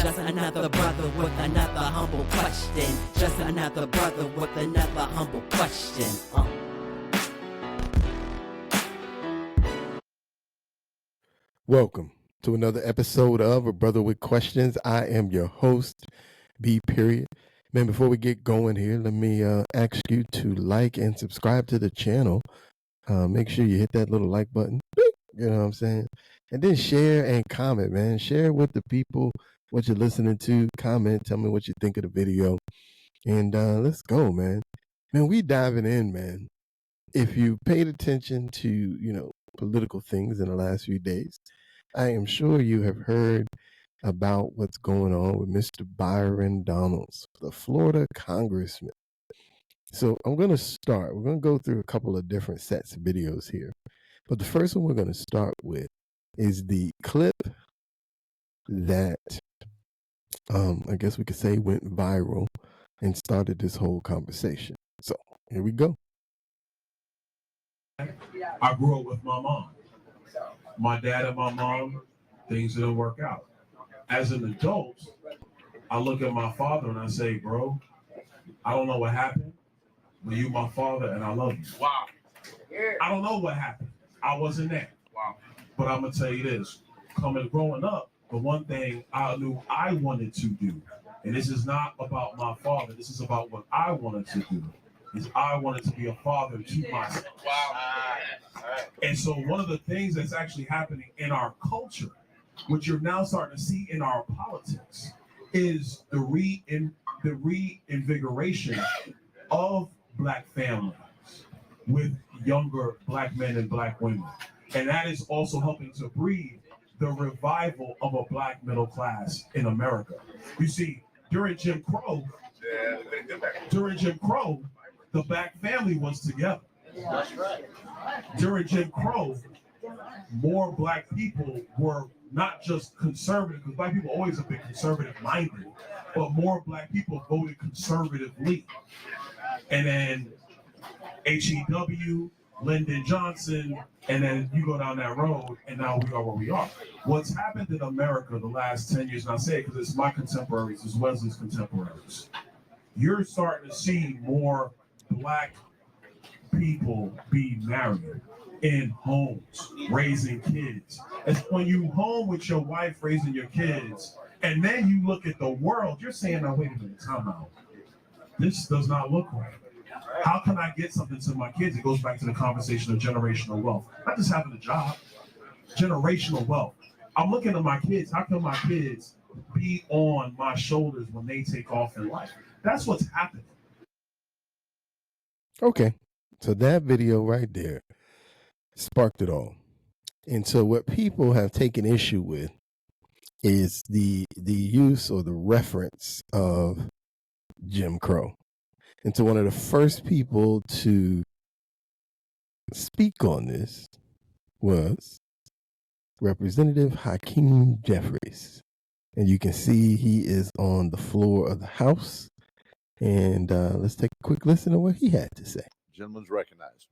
Just another brother with another humble question. Just another brother with another humble question. Welcome to another episode of A Brother with Questions. I am your host, B. Period. Man, before we get going here, let me ask you to like and subscribe to the channel. Make sure you hit that little like button. You know what I'm saying? And then share and comment, man. Share with the people what you're listening to. Comment. Tell me what you think of the video. And let's go, man. Man, we diving in, man. If you paid attention to, political things in the last few days, I am sure you have heard about what's going on with Mr. Byron Donalds, the Florida Congressman. So I'm going to start. We're going to go through a couple of different sets of videos here. But the first one we're going to start with is the clip that I guess we could say went viral and started this whole conversation. So here we go. I grew up with my mom. My dad and my mom, things didn't work out. As an adult, I look at my father and I say, bro, I don't know what happened, but you my father and I love you. Wow. I don't know what happened. I wasn't there. Wow. But I'm going to tell you this. Growing up, the one thing I knew I wanted to do, and this is not about my father, this is about what I wanted to do, is I wanted to be a father to myself. Wow. And so one of the things that's actually happening in our culture, which you're now starting to see in our politics, is the reinvigoration of Black families with younger Black men and Black women. And that is also helping to breed the revival of a Black middle class in America. You see, during Jim Crow, the Black family was together. That's right. During Jim Crow, more Black people were not just conservative, because Black people always have been conservative minded, but more Black people voted conservatively. And then HEW, Lyndon Johnson, and then you go down that road, and now we are where we are. What's happened in America the last 10 years, and I say it because it's my contemporaries, it's Wesley's contemporaries, you're starting to see more Black people be married in homes, raising kids. It's when you home with your wife raising your kids, and then you look at the world, you're saying, now wait a minute, time out. This does not look right. How can I get something to my kids? It goes back to the conversation of generational wealth. Not just having a job, generational wealth. I'm looking at my kids. How can my kids be on my shoulders when they take off in life? That's what's happening. Okay. So that video right there sparked it all. And so what people have taken issue with is the use or the reference of Jim Crow. And so one of the first people to speak on this was Representative Hakeem Jeffries. And you can see he is on the floor of the House. And let's take a quick listen to what he had to say. Gentleman's recognized.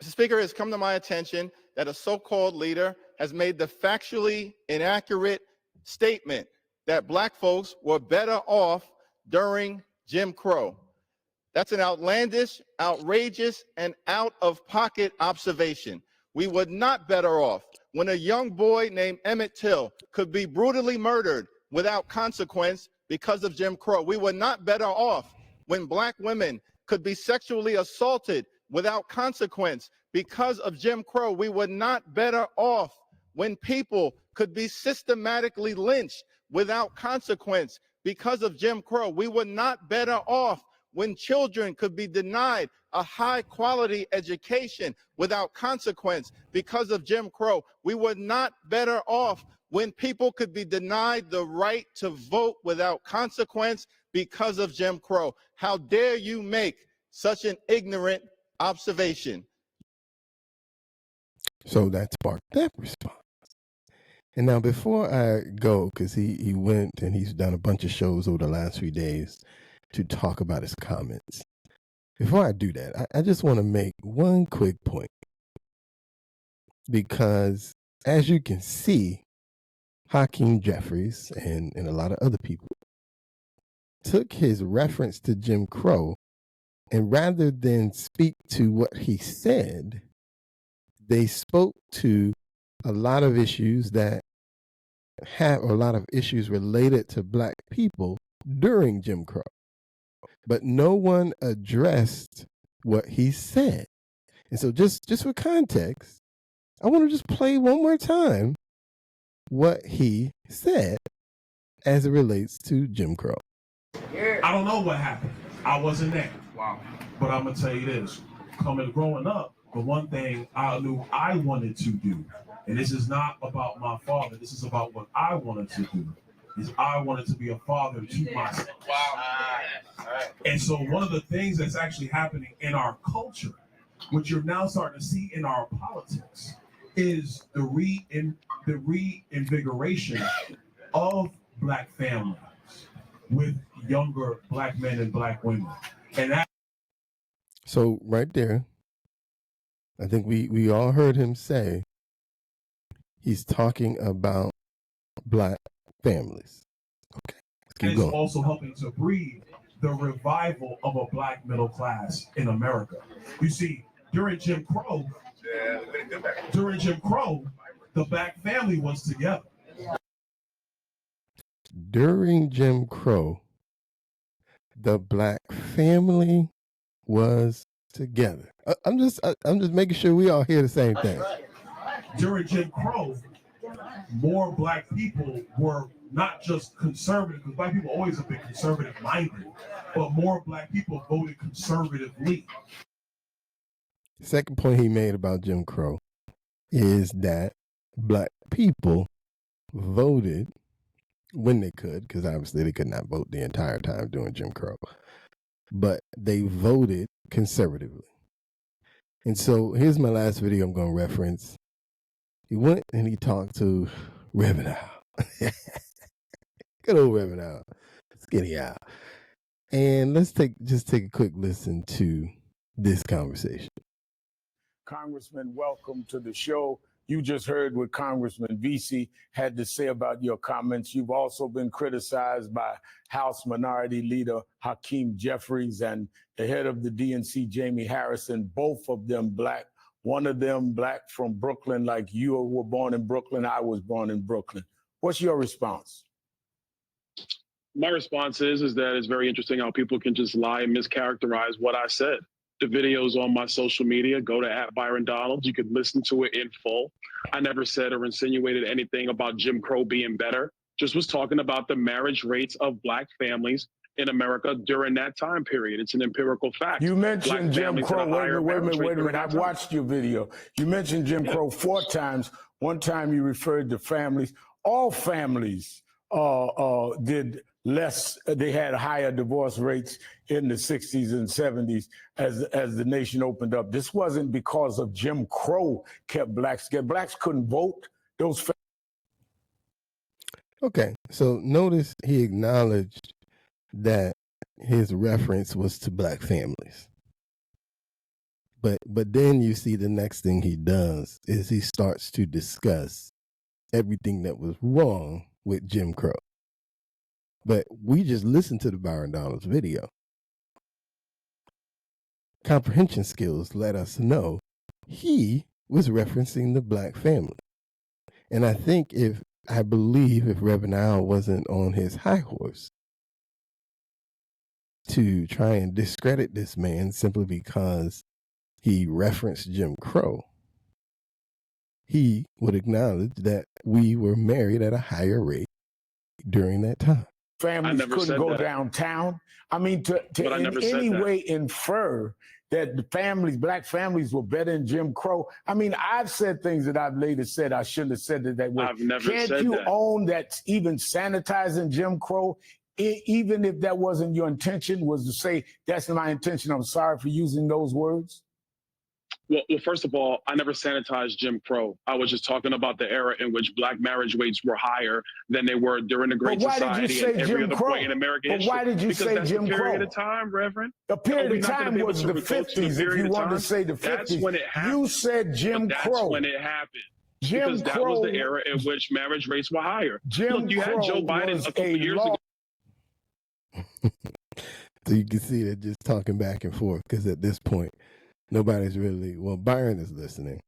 Mr. Speaker, it has come to my attention that a so-called leader has made the factually inaccurate statement that Black folks were better off during Jim Crow. That's an outlandish, outrageous, and out-of-pocket observation. We were not better off when a young boy named Emmett Till could be brutally murdered without consequence because of Jim Crow. We were not better off when Black women could be sexually assaulted without consequence because of Jim Crow. We were not better off when people could be systematically lynched without consequence because of Jim Crow. We were not better off when children could be denied a high-quality education without consequence because of Jim Crow. We were not better off when people could be denied the right to vote without consequence because of Jim Crow. How dare you make such an ignorant observation? So that sparked that response. And now before I go, because he went and he's done a bunch of shows over the last few days to talk about his comments. Before I do that, I just want to make one quick point. Because as you can see, Hakeem Jeffries and a lot of other people took his reference to Jim Crow, and rather than speak to what he said, they spoke to a lot of issues that have a lot of issues related to black people during Jim Crow. But no one addressed what he said. And so just for context, I want to just play one more time what he said as it relates to Jim Crow. I don't know what happened. I wasn't there. Wow. But I'm gonna tell you this: growing up, the one thing I knew I wanted to do, and this is not about my father. This is about what I wanted to do. Is I wanted to be a father to myself. Wow. And so one of the things that's actually happening in our culture, which you're now starting to see in our politics, is the reinvigoration of black families with younger black men and black women. And that. So right there, I think we all heard him say he's talking about black families. Okay, let's keep going. It's also helping to breed the revival of a black middle class in America. You see, during Jim Crow, the black family was together. During Jim Crow, the black family was together. I'm just making sure we all hear the same thing. During Jim Crow, more black people were not just conservative, because black people always have been conservative minded, but more black people voted conservatively. The second point he made about Jim Crow is that black people voted when they could, because obviously they could not vote the entire time during Jim Crow, but they voted conservatively. And so here's my last video I'm going to reference. He went and he talked to Reverend Al. Good old Reverend Al. Skinny Al. And let's take a quick listen to this conversation. Congressman, welcome to the show. You just heard what Congressman VC had to say about your comments. You've also been criticized by House Minority Leader Hakeem Jeffries and the head of the DNC, Jamie Harrison, both of them black. One of them black from Brooklyn, like you were born in Brooklyn, I was born in Brooklyn. What's your response? My response is that it's very interesting how people can just lie and mischaracterize what I said. The video's on my social media. Go to @Byron Donalds. You could listen to it in full. I never said or insinuated anything about Jim Crow being better. Just was talking about the marriage rates of black families in America during that time period. It's an empirical fact. You mentioned Jim Crow. Wait a minute. I've watched your video. You mentioned Jim Crow 4 times. One time you referred to families. All families did less. They had higher divorce rates in the 60s and 70s as the nation opened up. This wasn't because of Jim Crow kept blacks scared. Blacks couldn't vote. Okay, so notice he acknowledged that his reference was to black families. But then you see the next thing he does is he starts to discuss everything that was wrong with Jim Crow. But we just listened to the Byron Donalds video. Comprehension skills let us know he was referencing the black family. And I believe if Reverend Al wasn't on his high horse to try and discredit this man simply because he referenced Jim Crow, he would acknowledge that we were married at a higher rate during that time. Families couldn't go downtown. I mean, to in any way infer that the families, black families, were better than Jim Crow. I mean, I've said things that I've later said I shouldn't have said it that way. I've never said that. Can't you own that even sanitizing Jim Crow, even if that wasn't your intention, was to say, that's my intention, I'm sorry for using those words? Well, first of all, I never sanitized Jim Crow. I was just talking about the era in which black marriage rates were higher than they were during the Great Society and every other point in American history. Why did you say Jim Crow? Because that's the period of time, Reverend. The period of time was the 50s. If you want to say the 50s, you said Jim Crow. That's when it happened. Jim because that Crow, was the era in which marriage rates were higher. Jim Look, you had Crow Joe Biden was a couple a years law. ago. So you can see they're just talking back and forth because at this point, nobody's really, well, Byron is listening.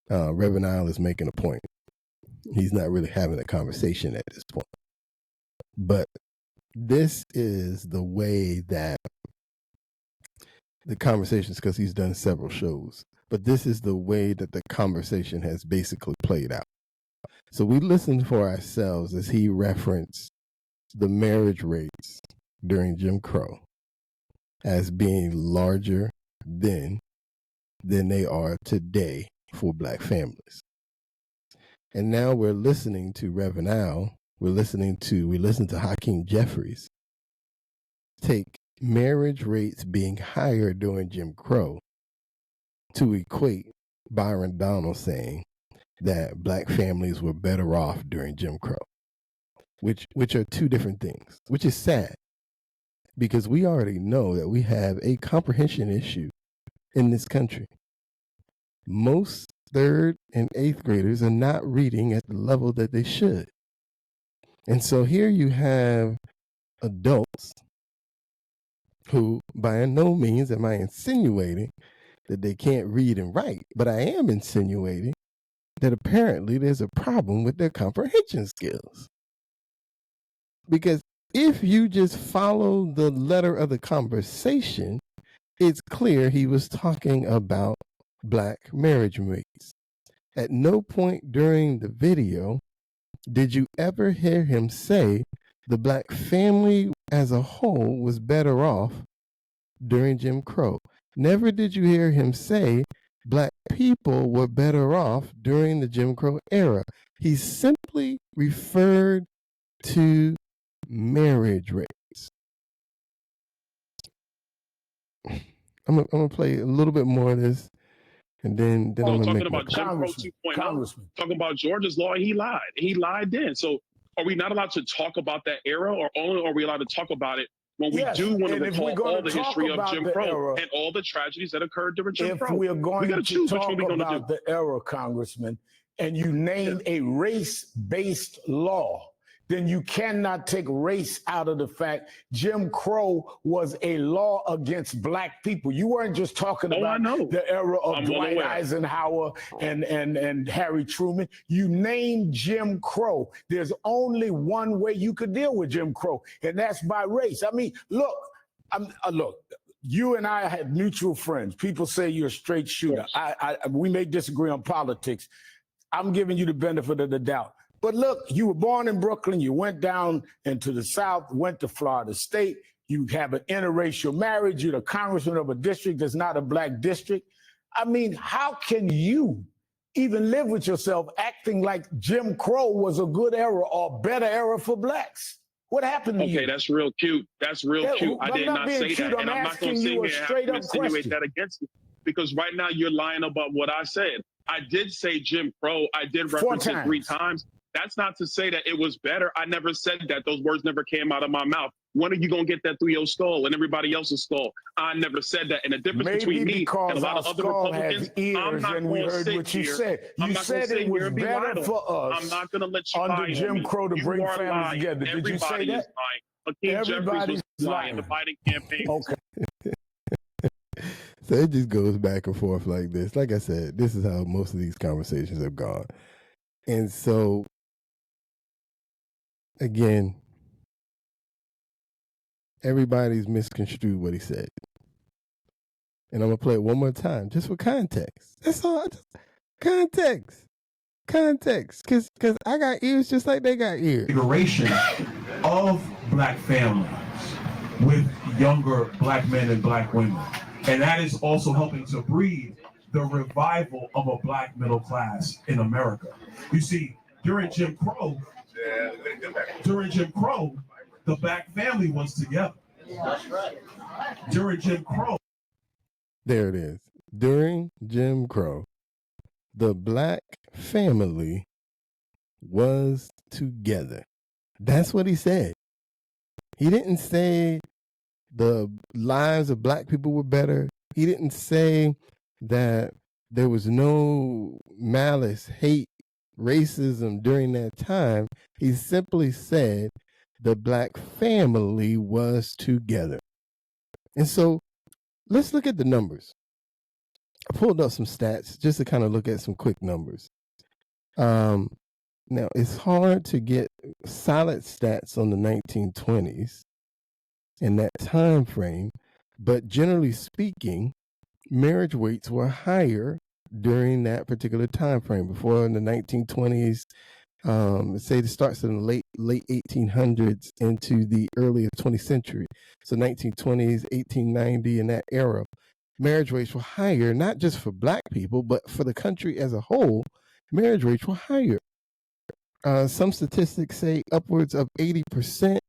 Reverend Isle is making a point. He's not really having a conversation at this point. But this is the way that the conversations, because he's done several shows, but this is the way that the conversation has basically played out. So we listened for ourselves as he referenced the marriage rates during Jim Crow as being larger then than they are today for black families. And now we're listening to Reverend Al, we listen to Hakeem Jeffries take marriage rates being higher during Jim Crow to equate Byron Donalds saying that black families were better off during Jim Crow, which are two different things, which is sad because we already know that we have a comprehension issue in this country. Most 3rd and 8th graders are not reading at the level that they should. And so here you have adults who, by no means am I insinuating that they can't read and write, but I am insinuating that apparently there's a problem with their comprehension skills. Because if you just follow the letter of the conversation, it's clear he was talking about black marriage rates. At no point during the video did you ever hear him say the black family as a whole was better off during Jim Crow. Never did you hear him say black people were better off during the Jim Crow era. He simply referred to marriage rates. I'm gonna play a little bit more of this, and then I'm gonna talking make about Jim Crow 2.0, talking about Georgia's law, and he lied. He lied then. So are we not allowed to talk about that era, or only are we allowed to talk about it when we do want to recall all the history of Jim Crow and all the tragedies that occurred during Jim Crow? If we're going to choose talk which one we're going to about do. the era, Congressman, and you name a race-based law, then you cannot take race out of the fact Jim Crow was a law against black people. You weren't just talking about the era of Dwight Eisenhower and Harry Truman. You named Jim Crow. There's only one way you could deal with Jim Crow, and that's by race. I mean, look, you and I had mutual friends. People say you're a straight shooter. We may disagree on politics. I'm giving you the benefit of the doubt. But look, you were born in Brooklyn. You went down into the South, went to Florida State. You have an interracial marriage. You're the congressman of a district that's not a black district. I mean, how can you even live with yourself acting like Jim Crow was a good era or better era for blacks? What happened to you? Okay, that's real cute. That's real cute. I did not say that. And I'm not going to sit here and have to insinuate that against you. Because right now you're lying about what I said. I did say Jim Crow. I did reference it 3 times. That's not to say that it was better. I never said that. Those words never came out of my mouth. When are you going to get that through your skull and everybody else's skull? I never said that. And the difference between me and a lot of other Republicans, I'm not going to sit here. You said it was better for us. I'm not going to let you under Jim Crow to bring families together. Did you say that? Hakeem Jeffries was lying. The Biden campaign. Okay. So it just goes back and forth like this. Like I said, this is how most of these conversations have gone. And so, again, everybody's misconstrued what he said. And I'm going to play it one more time, just for context. That's all. Context. Because I got ears just like they got ears. Configuration of black families with younger black men and black women. And that is also helping to breed the revival of a black middle class in America. You see, during Jim Crow, the black family was together. That's right. During Jim Crow. There it is. During Jim Crow, the black family was together. That's what he said. He didn't say the lives of black people were better. He didn't say that there was no malice, hate racism during that time. He simply said the black family was together. And so let's look at the numbers. I pulled up some stats just to kind of look at some quick numbers. Now, it's hard to get solid stats on the 1920s in that time frame, but generally speaking, marriage rates were higher during that particular time frame. Before in the 1920s, say it starts in the late 1800s into the early 20th century. So 1920s, 1890, in that era, marriage rates were higher, not just for black people, but for the country as a whole. Marriage rates were higher. Some statistics say upwards of 80%,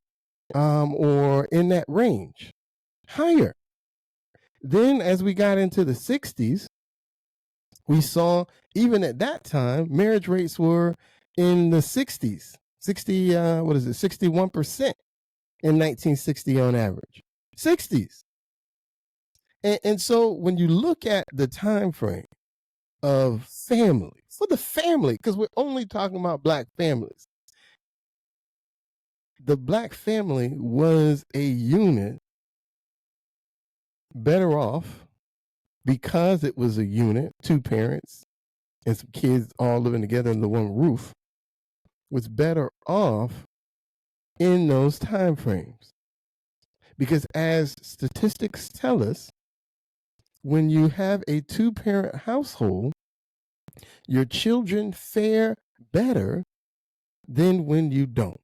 or in that range, higher. Then as we got into the 60s, we saw even at that time, marriage rates were in the 60s, 61% in 1960 on average, 60s. And so when you look at the time frame of family, for the family, because we're only talking about black families, the black family was a unit better off because it was a unit, two parents and some kids all living together under one roof, was better off in those time frames. Because as statistics tell us, when you have a two-parent household, your children fare better than when you don't.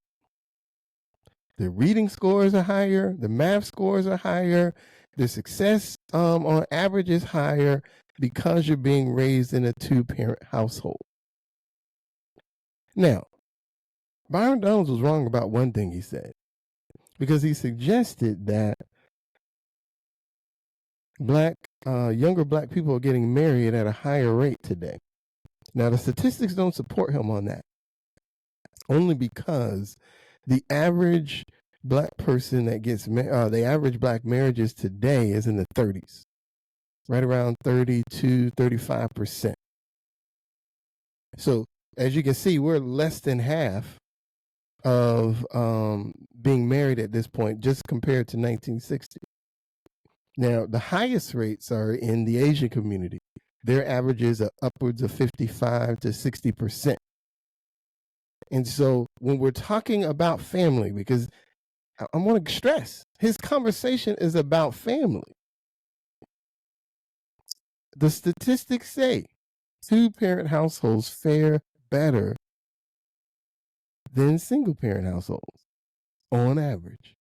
The reading scores are higher, the math scores are higher, the success on average is higher because you're being raised in a two-parent household. Now, Byron Donalds was wrong about one thing he said, because he suggested that younger black people are getting married at a higher rate today. Now, the statistics don't support him on that, only because the average black person that gets the average black marriages today is in the 30s, right around 32, 35%. So as you can see, we're less than half of being married at this point, just compared to 1960. Now, the highest rates are in the Asian community. Their averages are upwards of 55 to 60%. And so when we're talking about family, because I want to stress, his conversation is about family. The statistics say two-parent households fare better than single-parent households on average.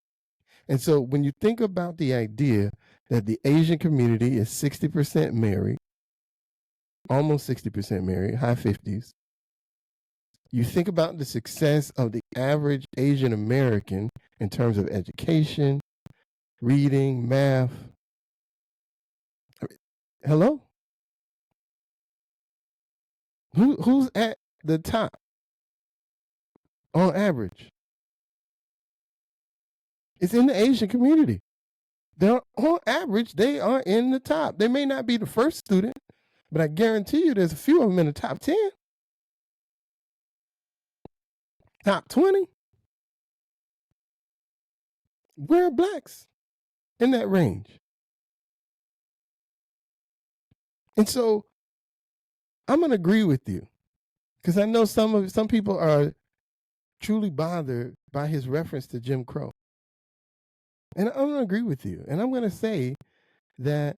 And so when you think about the idea that the Asian community is 60% married, almost 60% married, high 50s, you think about the success of the average Asian American in terms of education, reading, math. Hello? Who's at the top on average? It's in the Asian community. On average, they are in the top. They may not be the first student, but I guarantee you there's a few of them in the top 10. Top 20. Where are blacks in that range? And so I'm going to agree with you, because I know some people are truly bothered by his reference to Jim Crow. And I'm going to agree with you. And I'm going to say that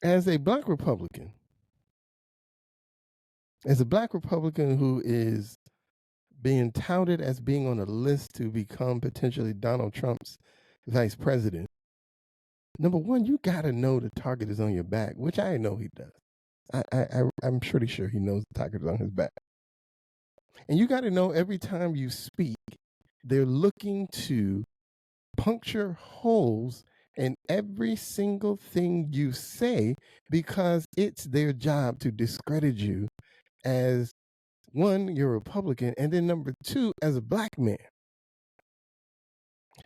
as a black Republican who is being touted as being on a list to become potentially Donald Trump's vice president, number one, you got to know the target is on your back, which I know he does. I'm pretty sure he knows the target is on his back. And you got to know every time you speak, they're looking to puncture holes in every single thing you say, because it's their job to discredit you as, one, you're a Republican, and then number two, as a black man.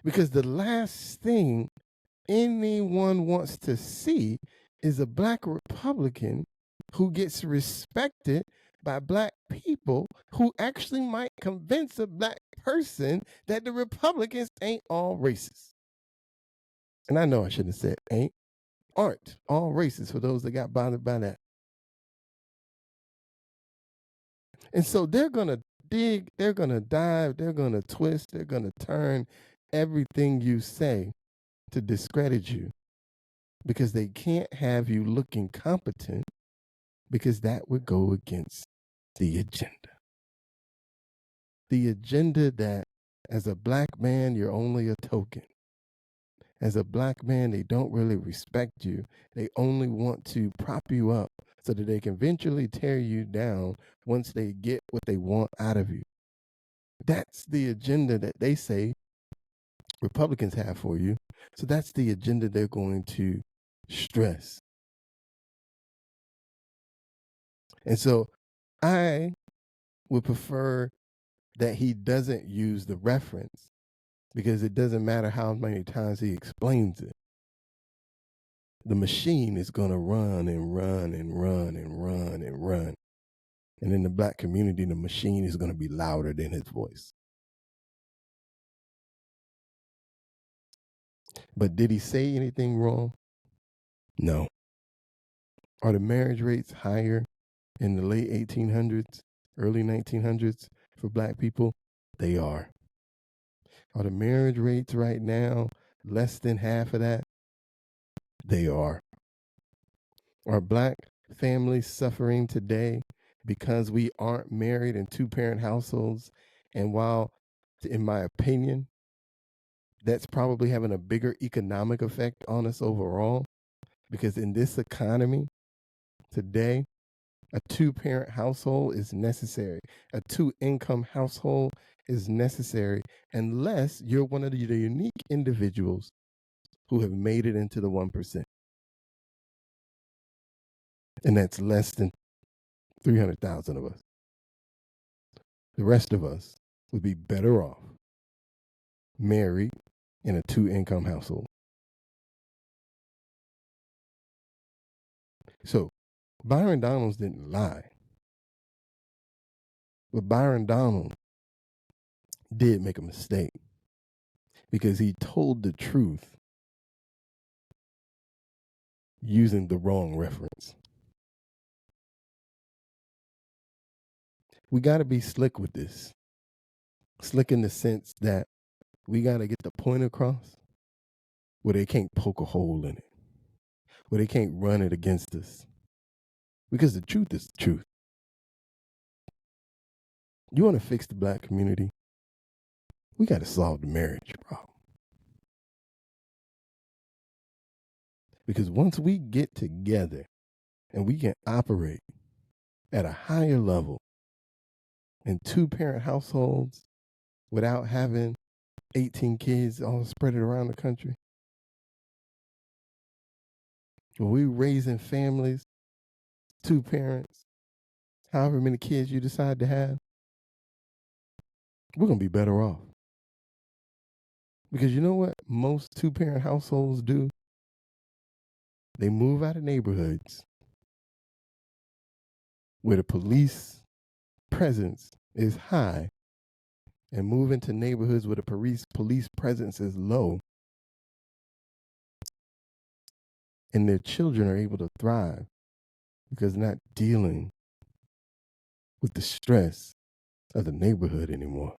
Because the last thing anyone wants to see is a black Republican who gets respected by black people who actually might convince a black person that the Republicans ain't all racist. And I know I shouldn't have said aren't all racist for those that got bothered by that. And so they're going to dig, they're going to dive, they're going to twist, they're going to turn everything you say to discredit you, because they can't have you looking competent, because that would go against the agenda. The agenda that as a black man, you're only a token. As a black man, they don't really respect you. They only want to prop you up so that they can eventually tear you down once they get what they want out of you. That's the agenda that they say Republicans have for you. So that's the agenda they're going to stress. And so I would prefer that he doesn't use the reference, because it doesn't matter how many times he explains it. The machine is going to run and run and run and run and run. And in the black community, the machine is going to be louder than his voice. But did he say anything wrong? No. Are the marriage rates higher in the late 1800s, early 1900s for black people? They are. Are the marriage rates right now less than half of that? They are. Are black families suffering today because we aren't married in two-parent households? And while, in my opinion, that's probably having a bigger economic effect on us overall, because in this economy today, a two-parent household is necessary. A two-income household is necessary unless you're one of the unique individuals who have made it into the 1%. And that's less than 300,000 of us. The rest of us would be better off married in a two-income household. So Byron Donalds didn't lie. But Byron Donalds did make a mistake, because he told the truth using the wrong reference. We got to be slick with this. Slick in the sense that we got to get the point across where they can't poke a hole in it, where they can't run it against us. Because the truth is the truth. You want to fix the black community? We got to solve the marriage problem. Because once we get together and we can operate at a higher level in two-parent households without having 18 kids all spread around the country, when we raising families, two parents, however many kids you decide to have, we're going to be better off. Because you know what most two-parent households do? They move out of neighborhoods where the police presence is high and move into neighborhoods where the police presence is low, and their children are able to thrive because they're not dealing with the stress of the neighborhood anymore.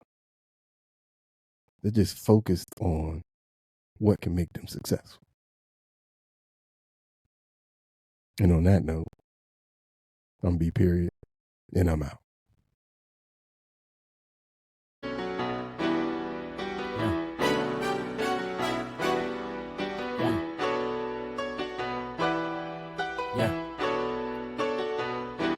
They're just focused on what can make them successful. And on that note, I'm B. Period, and I'm out.